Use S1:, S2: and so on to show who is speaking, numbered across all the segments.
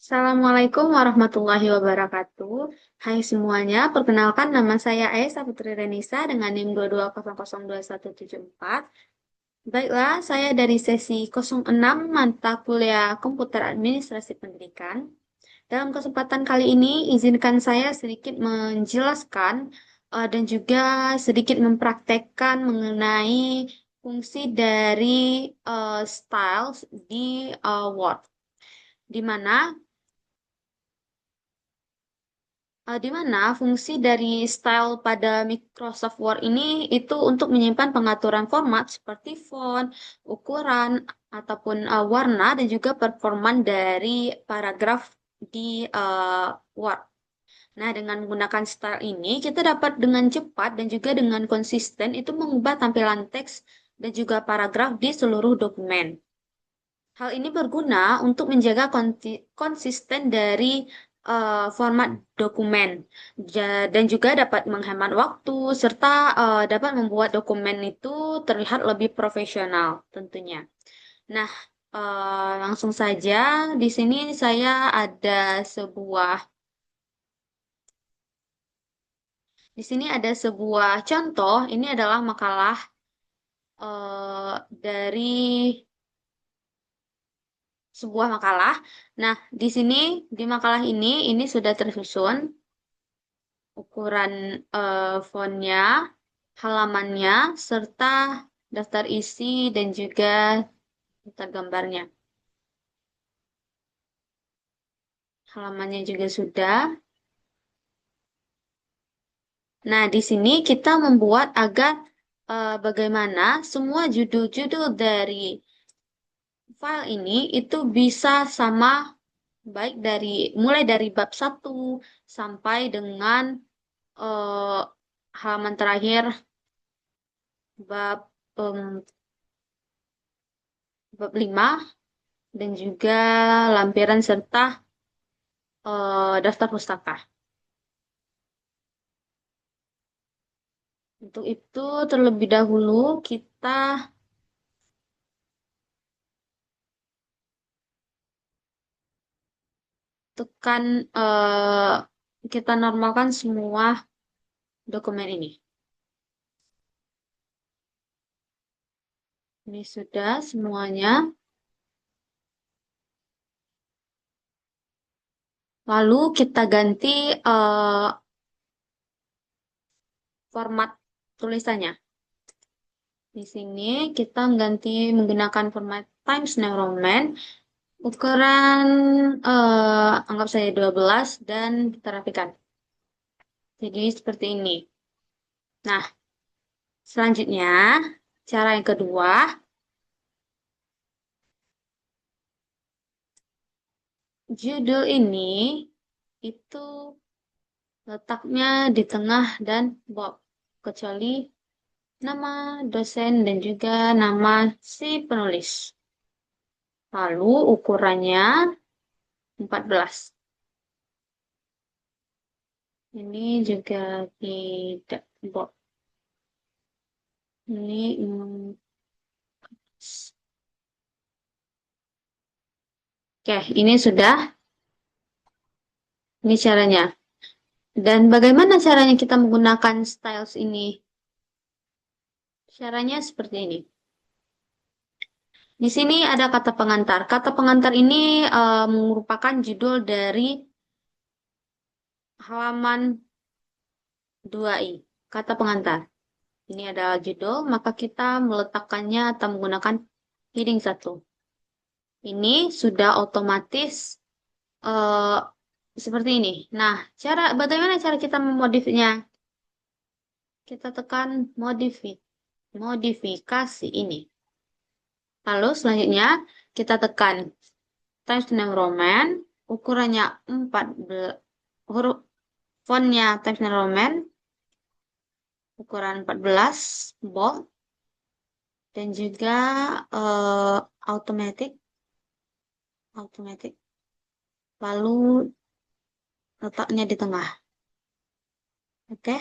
S1: Assalamualaikum warahmatullahi wabarakatuh. Hai semuanya, perkenalkan nama saya Aisyah Putri Renisa dengan NIM 22002174. Baiklah, saya dari sesi 06 mata kuliah Komputer Administrasi Pendidikan. Dalam kesempatan kali ini, izinkan saya sedikit menjelaskan dan juga sedikit mempraktekkan mengenai fungsi dari styles di Word, di mana di mana fungsi dari style pada Microsoft Word ini itu untuk menyimpan pengaturan format seperti font, ukuran, ataupun warna dan juga performa dari paragraf di Word. Nah, dengan menggunakan style ini, kita dapat dengan cepat dan juga dengan konsisten itu mengubah tampilan teks dan juga paragraf di seluruh dokumen. Hal ini berguna untuk menjaga konsisten dari format dokumen dan juga dapat menghemat waktu serta dapat membuat dokumen itu terlihat lebih profesional tentunya. Nah, langsung saja di sini saya ada sebuah di sini ada sebuah contoh. Ini adalah makalah dari sebuah makalah. Nah, di sini di makalah ini sudah tersusun ukuran fontnya, halamannya, serta daftar isi dan juga daftar gambarnya. Halamannya juga sudah. Nah, di sini kita membuat agar bagaimana semua judul-judul dari file ini itu bisa sama baik dari mulai dari bab satu sampai dengan eh, halaman terakhir bab bab 5 dan juga lampiran serta daftar pustaka. Untuk itu terlebih dahulu kita tekan kita normalkan semua dokumen ini. Ini sudah semuanya. Lalu kita ganti eh, format tulisannya. Di sini kita ganti menggunakan format Times New Roman, ukuran anggap saja 12 dan kita rapikan. Jadi seperti ini. Nah, selanjutnya cara yang kedua, judul ini itu letaknya di tengah dan bold, kecuali nama dosen dan juga nama si penulis. Lalu ukurannya 14. Ini juga tidak bold. Ini oke, ini sudah. Ini caranya. Dan bagaimana caranya kita menggunakan styles ini? Caranya seperti ini. Di sini ada kata pengantar. Kata pengantar ini merupakan judul dari halaman 2i. Kata pengantar. Ini adalah judul, maka kita meletakkannya atau menggunakan heading 1. Ini sudah otomatis eh, seperti ini. Nah, bagaimana cara kita memodifinya? Kita tekan modifikasi ini. Lalu selanjutnya kita tekan Times New Roman, ukurannya 14, huruf fontnya Times New Roman, ukuran 14, bold, dan juga eh, automatic, automatic. Lalu letaknya di tengah. Oke.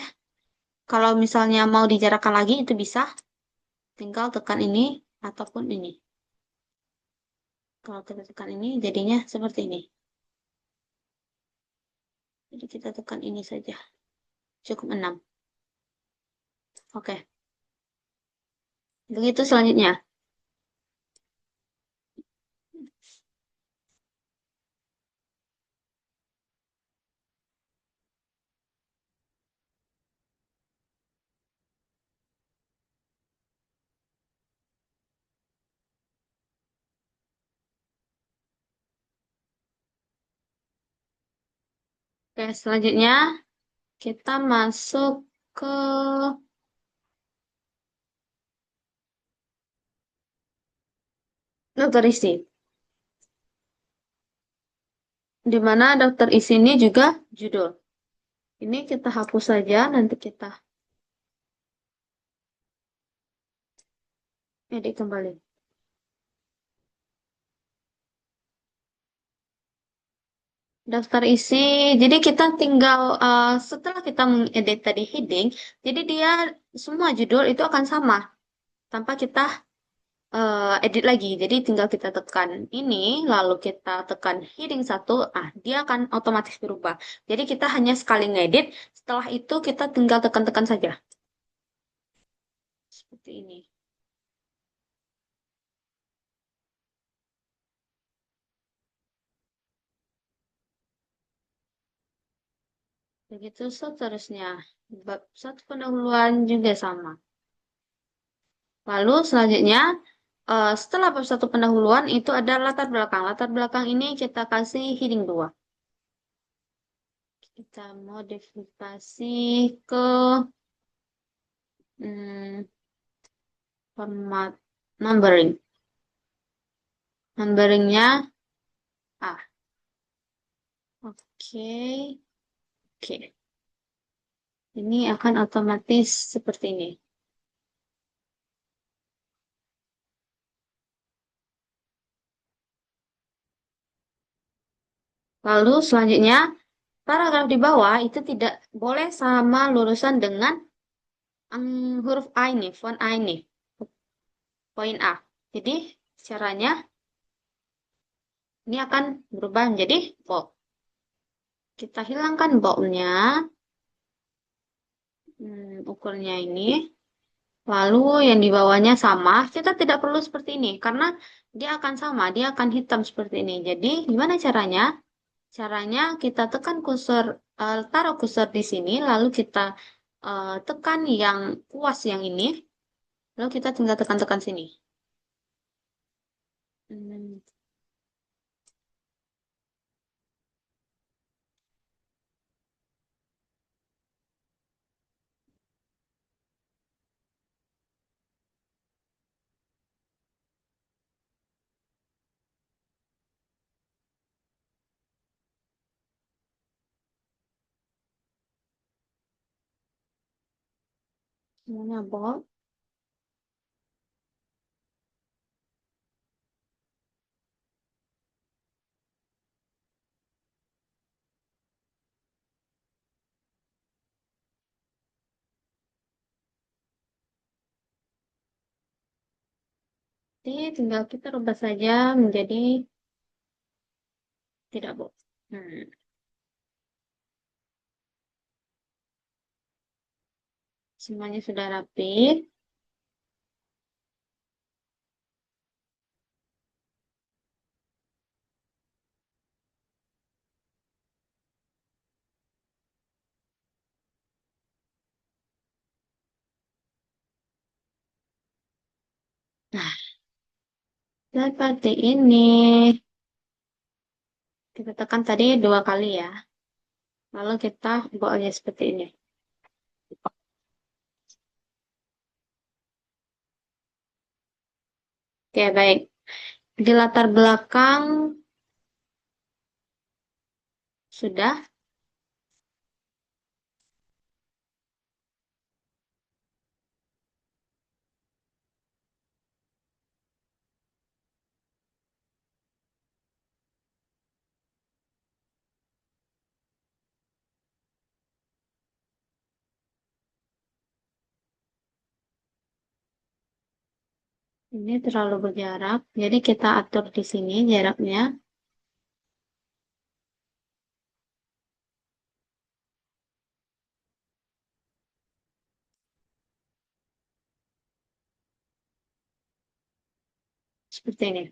S1: Kalau misalnya mau dijarakkan lagi itu bisa, tinggal tekan ini ataupun ini. Kalau kita tekan ini jadinya seperti ini. Jadi kita tekan ini saja. Cukup 6. Oke. Begitu selanjutnya. Oke, selanjutnya kita masuk ke dokter isi. Di mana dokter isi ini juga judul. Ini kita hapus saja, nanti kita edit kembali. Daftar isi, jadi kita tinggal setelah kita mengedit tadi heading, jadi dia semua judul itu akan sama tanpa kita edit lagi. Jadi tinggal kita tekan ini, lalu kita tekan heading satu, dia akan otomatis berubah. Jadi kita hanya sekali ngedit, setelah itu kita tinggal tekan-tekan saja. Seperti ini. Begitu seterusnya. Bab satu pendahuluan juga sama. Lalu selanjutnya, setelah bab satu pendahuluan itu ada latar belakang. Latar belakang ini kita kasih heading 2. Kita modifikasi ke hmm, format numbering. Numberingnya A. Oke. Oke. Ini akan otomatis seperti ini. Lalu selanjutnya, paragraf di bawah itu tidak boleh sama lulusan dengan huruf A ini, font A ini, poin A. Jadi caranya ini akan berubah menjadi bold. Kita hilangkan boldnya, ukurnya ini. Lalu yang di bawahnya sama, kita tidak perlu seperti ini karena dia akan sama, dia akan hitam seperti ini. Jadi gimana caranya? Caranya kita tekan kursor, taruh kursor di sini, lalu kita tekan yang kuas yang ini, lalu kita tinggal tekan-tekan sini. Hmm, semuanya bold. Jadi tinggal kita rubah saja menjadi tidak bold. Semuanya sudah rapi. Nah, seperti ini. Kita tekan tadi 2 kali ya. Lalu kita buatnya seperti ini. Oke, baik. Di latar belakang sudah. Ini terlalu berjarak. Jadi kita atur di sini jaraknya. seperti ini.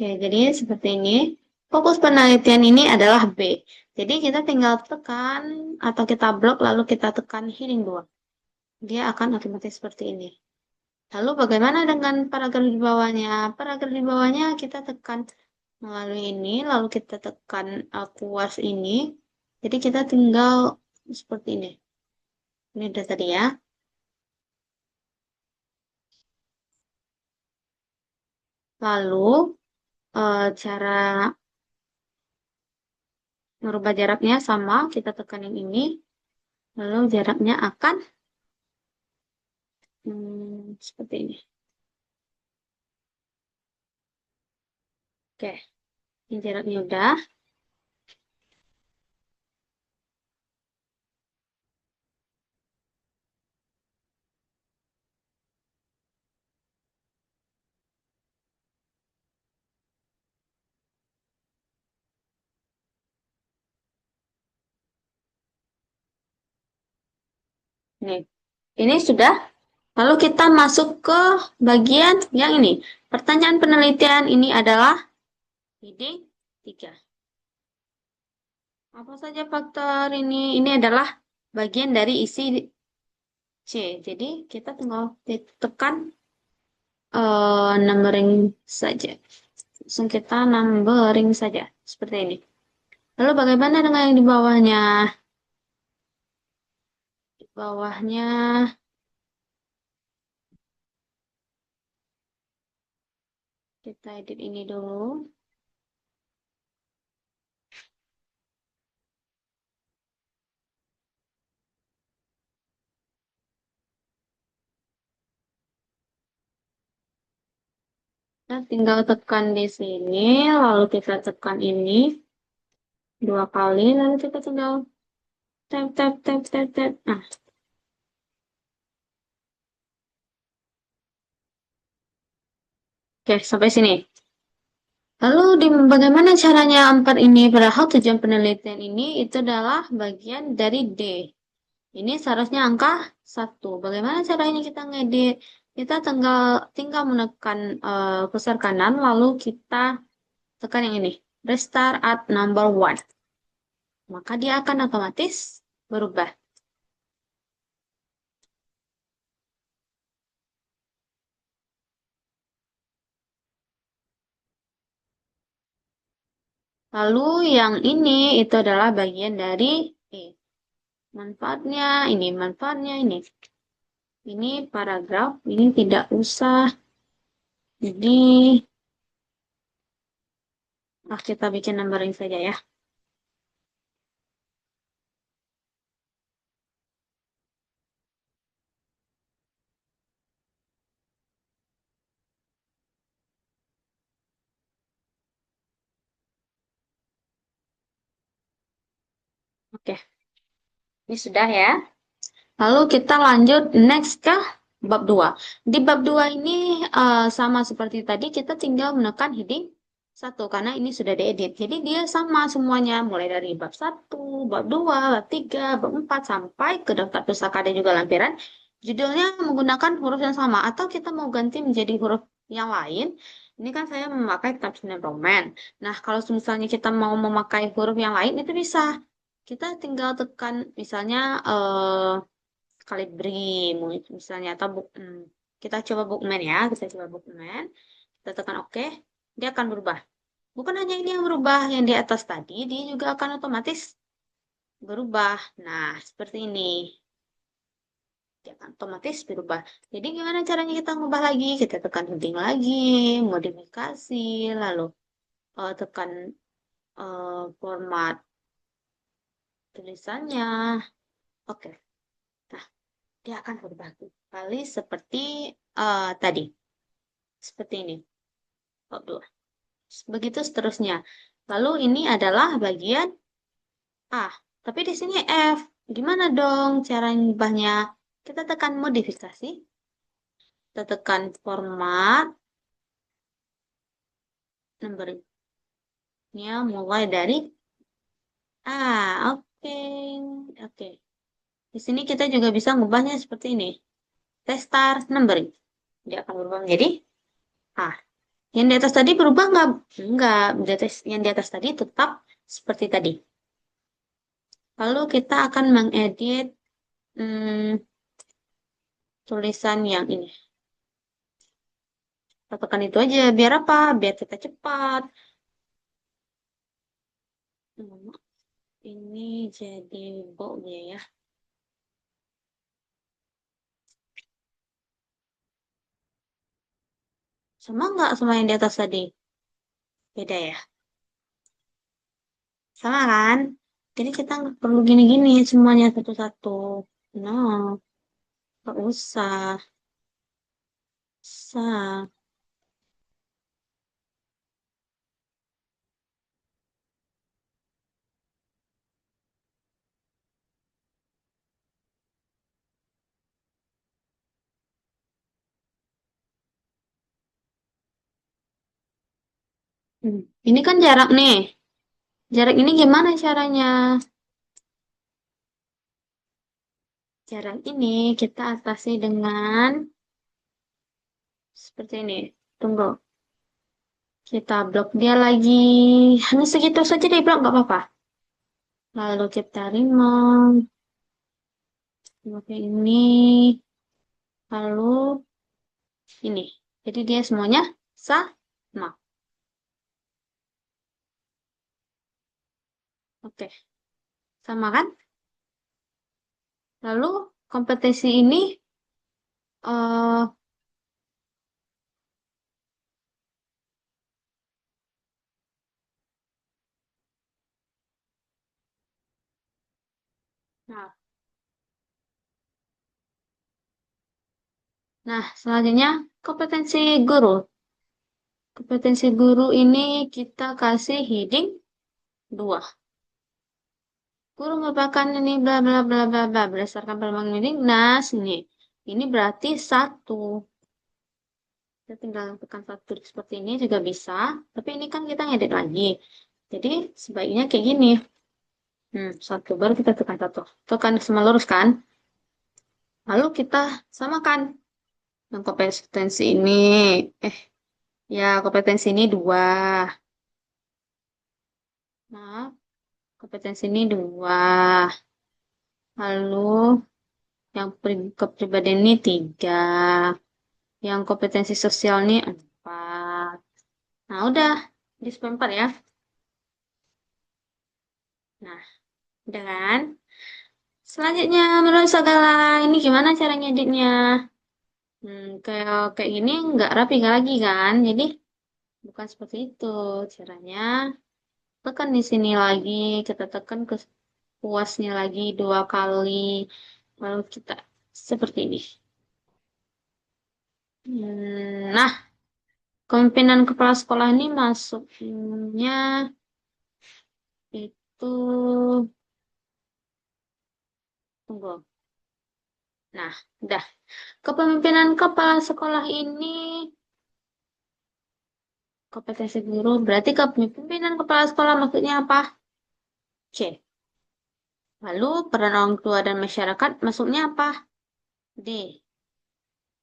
S1: Oke, jadi seperti ini. Fokus penelitian ini adalah B. Jadi kita tinggal tekan atau kita blok lalu kita tekan heading 2. Dia akan otomatis seperti ini. Lalu bagaimana dengan paragraf di bawahnya? Paragraf di bawahnya kita tekan melalui ini, lalu kita tekan kuas ini. Jadi kita tinggal seperti ini. Ini udah tadi ya. Lalu cara merubah jaraknya sama, kita tekan yang ini, lalu jaraknya akan seperti ini. Oke, ini jaraknya udah. Nih, ini sudah. Lalu kita masuk ke bagian yang ini. Pertanyaan penelitian ini adalah heading 3. Apa saja faktor ini? Ini adalah bagian dari isi C. Jadi kita tinggal tekan numbering saja. Langsung kita numbering saja. Seperti ini. Lalu bagaimana dengan yang di bawahnya? Di bawahnya kita edit ini dulu. Kita tinggal tekan di sini, lalu kita tekan ini 2 kali, lalu kita tinggal tap tap tap tap tap. Nah, oke sampai sini. Lalu bagaimana caranya empat ini? Padahal tujuan penelitian ini itu adalah bagian dari D. Ini seharusnya angka 1. Bagaimana caranya kita ngedit? Kita tinggal menekan kursor kanan, lalu kita tekan yang ini. Restart at number 1. Maka dia akan otomatis berubah. Lalu yang ini itu adalah bagian dari E. Manfaatnya ini. Ini paragraf, ini tidak usah. Jadi, kita bikin numbering saja ya. Oke, ini sudah ya. Lalu kita lanjut next ke bab 2. Di bab 2 ini sama seperti tadi, kita tinggal menekan heading 1 karena ini sudah diedit. Jadi dia sama semuanya, mulai dari bab 1, bab 2, bab 3, bab 4, sampai ke daftar pustaka dan juga lampiran. Judulnya menggunakan huruf yang sama, atau kita mau ganti menjadi huruf yang lain. Ini kan saya memakai kitab Sunan Roman. Nah, kalau misalnya kita mau memakai huruf yang lain, itu bisa. Kita tinggal tekan, misalnya, Calibri misalnya atau kita coba Bookman ya, kita coba Bookman, kita tekan OK, dia akan berubah. Bukan hanya ini yang berubah, yang di atas tadi dia juga akan otomatis berubah. Nah, seperti ini. Dia akan otomatis berubah. Jadi gimana caranya kita ngubah lagi? Kita tekan heading lagi, modifikasi, lalu tekan format tulisannya. Oke. Nah, dia akan berubah kembali seperti tadi. Seperti ini. Bab 2. Begitu seterusnya. Lalu ini adalah bagian A. Tapi di sini F. Gimana dong cara ngubahnya? Kita tekan modifikasi. Kita tekan format, numbernya mulai dari A. Oke. Oke. Di sini kita juga bisa ngubahnya seperti ini. Restart numbering. Dia akan berubah menjadi A. Yang di atas tadi berubah nggak? Enggak. Yang di atas tadi tetap seperti tadi. Lalu kita akan mengedit tulisan yang ini. Kita tekan itu aja. Biar apa? Biar kita cepat. Ini jadi bold ya. Sama nggak sama yang di atas tadi? Beda ya? Sama kan? Jadi kita nggak perlu gini-gini semuanya satu-satu. No, nggak usah. Usah. Ini kan jarak nih. Jarak ini gimana caranya? Jarak ini kita atasi dengan seperti ini. Tunggu. Kita blok dia lagi. Hanya segitu saja deh blok, nggak apa-apa. Lalu kita remove. Oke, ini. Lalu ini. Jadi dia semuanya sama. Oke, sama kan? Lalu kompetensi ini eh nah, selanjutnya kompetensi guru. Kompetensi guru ini kita kasih heading 2. Guru merupakan ini bla bla bla bla bla berdasarkan perkembangan ini. Nah, sini. Ini berarti 1. Kita tinggal tekan 1 seperti ini juga bisa. Tapi ini kan kita ngedit lagi. Jadi sebaiknya kayak gini. 1. Baru kita tekan 1. Tekan sama lurus kan. Lalu kita samakan. Yang kompetensi ini. Eh, ya kompetensi ini 2. Nah, kompetensi ini 2. Lalu yang kepribadian ini 3. Yang kompetensi sosial ini 4. Nah, udah. Di 4 ya. Nah, udah kan? Selanjutnya, menurut segala ini gimana cara ngeditnya? Kayak kayak gini nggak rapi lagi kan? Jadi bukan seperti itu caranya. Tekan di sini lagi, kita tekan ke puasnya lagi 2 kali, lalu kita seperti ini. Nah, kepemimpinan kepala sekolah ini masuknya itu, tunggu. Nah, udah. Kepemimpinan kepala sekolah ini kompetensi guru. Berarti kepemimpinan kepala sekolah maksudnya apa? C. Lalu peran orang tua dan masyarakat maksudnya apa? D.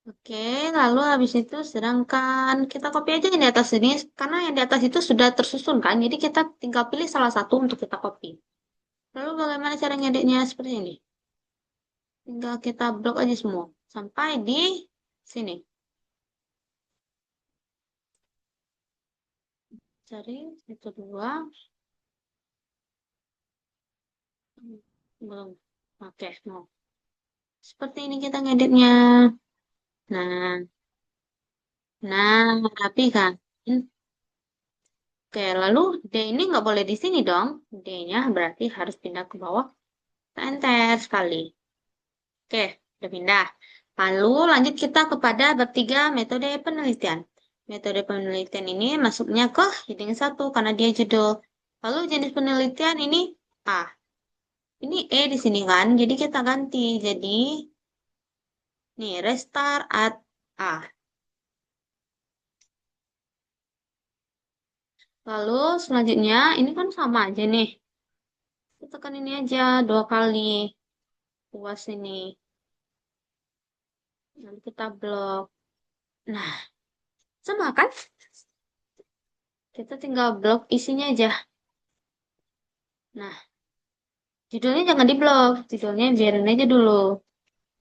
S1: Oke, lalu habis itu sedangkan kita copy aja yang di atas ini karena yang di atas itu sudah tersusun kan. Jadi kita tinggal pilih salah satu untuk kita copy. Lalu bagaimana cara ngeditnya seperti ini? Tinggal kita blok aja semua sampai di sini. Cari itu 2. Belum. Oke, mau. Seperti ini kita ngeditnya. Nah, rapi kan? Oke, lalu D ini nggak boleh di sini dong. D-nya berarti harus pindah ke bawah. Kita enter sekali. Oke, udah pindah. Lalu lanjut kita kepada bertiga metode penelitian. Metode penelitian ini masuknya ke heading 1 karena dia judul. Lalu jenis penelitian ini A. Ini E di sini kan, jadi kita ganti. Jadi, nih, restart A. Lalu selanjutnya, ini kan sama aja nih. Kita tekan ini aja 2 kali. Puas ini. Lalu kita blok. Nah, sama kan? Kita tinggal blok isinya aja. Nah, judulnya jangan diblok. Judulnya biarin aja dulu.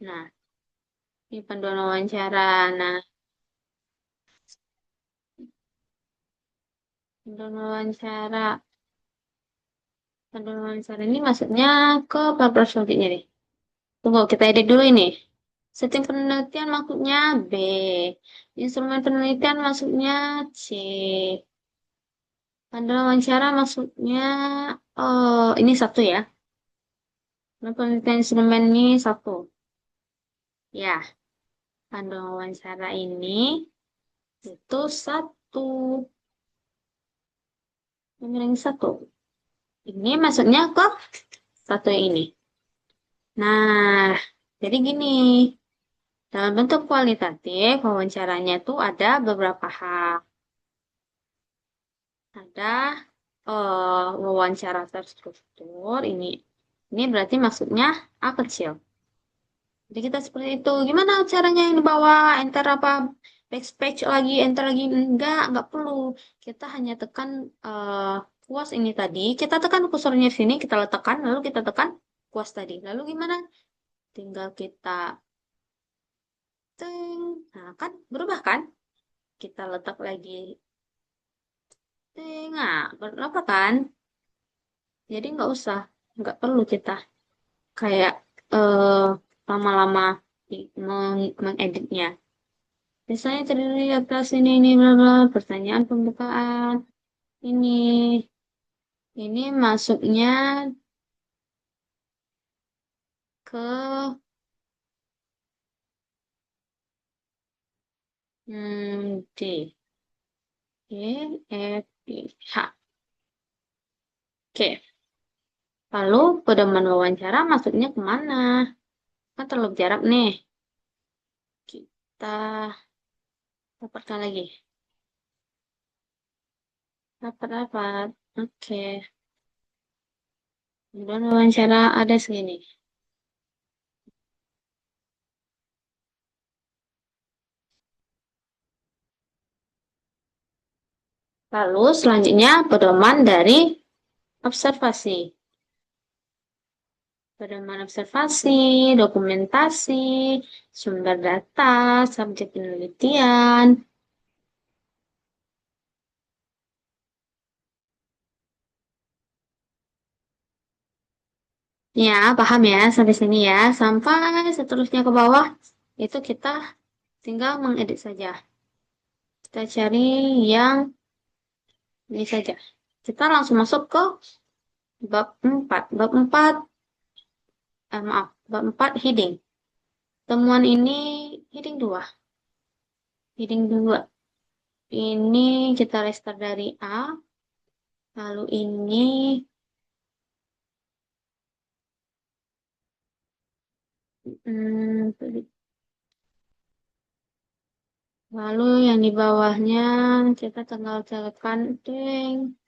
S1: Nah, ini panduan wawancara. Nah, panduan wawancara. Panduan wawancara ini maksudnya ke paragraf selanjutnya nih. Tunggu, kita edit dulu ini. Setting penelitian maksudnya B. Instrumen penelitian maksudnya C. Panduan wawancara maksudnya ini satu ya. Penelitian instrumen ini satu. Ya, panduan wawancara ini itu satu. Nomor yang satu. Ini maksudnya ke satu yang ini. Nah, jadi gini. Dalam bentuk kualitatif, wawancaranya tuh ada beberapa hal. Ada wawancara terstruktur. Ini berarti maksudnya A kecil. Jadi kita seperti itu. Gimana caranya yang di bawah? Enter apa? Backspace lagi, enter lagi. Enggak perlu. Kita hanya tekan kuas ini tadi. Kita tekan kursornya sini, kita letakkan, lalu kita tekan kuas tadi. Lalu gimana? Tinggal kita ting. Nah, kan berubah kan? Kita letak lagi ting. Nah, berapa kan? Jadi nggak perlu kita kayak eh lama-lama mengeditnya. Misalnya terdiri atas ini bla bla pertanyaan pembukaan ini ini masuknya ke D E F G H. Oke, lalu pedoman wawancara masuknya kemana? Kan terlalu jarak nih. Kita dapatkan lagi. Dapat. Oke. Pedoman wawancara ada segini. Lalu selanjutnya pedoman dari observasi. Pedoman observasi, dokumentasi, sumber data, subjek penelitian. Ya, paham ya sampai sini ya. Sampai seterusnya ke bawah, itu kita tinggal mengedit saja. Kita cari yang ini saja. Kita langsung masuk ke bab 4. Bab 4, maaf, bab 4 heading. Temuan ini heading 2. Heading 2. Ini kita restart dari A. Lalu ini hmm, lalu yang di bawahnya kita tinggal tekan twing,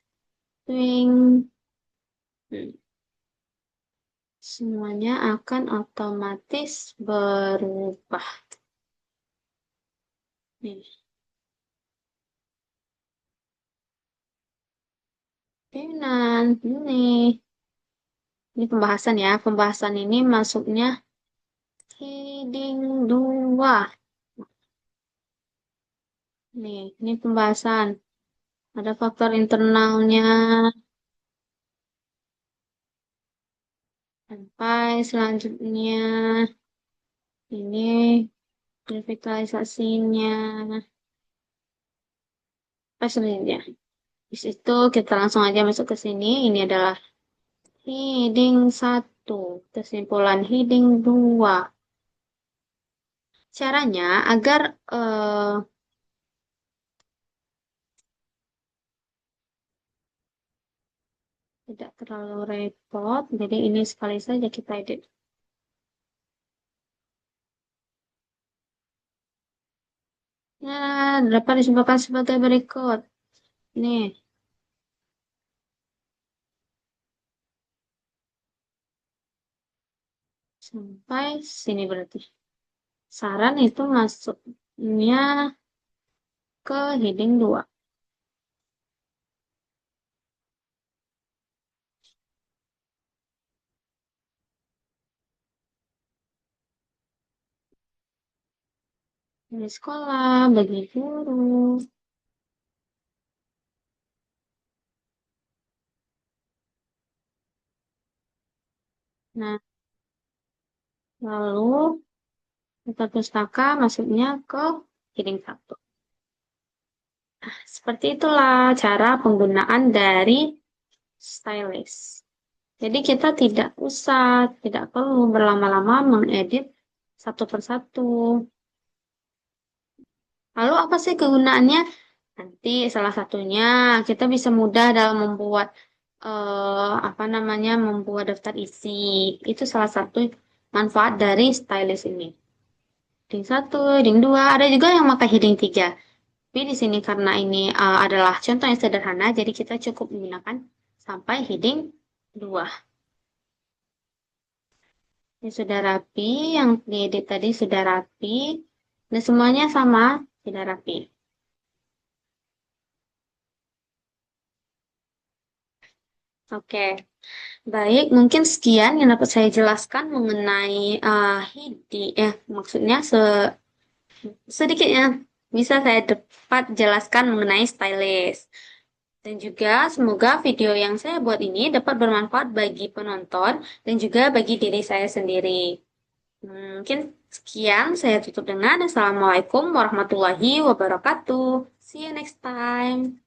S1: twing. Hmm, semuanya akan otomatis berubah. Nih, pimpinan ini pembahasan ya. Pembahasan ini masuknya heading 2. Nih, ini pembahasan. Ada faktor internalnya. Sampai selanjutnya ini revitalisasinya. Pas selanjutnya. Di situ kita langsung aja masuk ke sini. Ini adalah heading 1. Kesimpulan heading 2. Caranya agar tidak terlalu repot. Jadi ini sekali saja kita edit. dapat disimpulkan sebagai berikut. Nih, sampai sini berarti. Saran itu masuknya ke heading 2. Di sekolah, bagi guru. Nah, lalu daftar pustaka masuknya ke heading 1. Seperti itulah cara penggunaan dari stylus. Jadi kita tidak perlu berlama-lama mengedit satu persatu. Lalu apa sih kegunaannya? Nanti salah satunya kita bisa mudah dalam membuat apa namanya membuat daftar isi. Itu salah satu manfaat dari stylus ini. Heading 1, heading 2, ada juga yang pakai heading 3. Tapi di sini karena ini adalah contoh yang sederhana, jadi kita cukup menggunakan sampai heading 2. Ini sudah rapi, yang diedit tadi sudah rapi, dan semuanya sama, sudah rapi. Oke, baik, mungkin sekian yang dapat saya jelaskan mengenai maksudnya sedikitnya bisa saya dapat jelaskan mengenai stylist. Dan juga semoga video yang saya buat ini dapat bermanfaat bagi penonton dan juga bagi diri saya sendiri. Mungkin sekian saya tutup dengan Assalamualaikum warahmatullahi wabarakatuh. See you next time.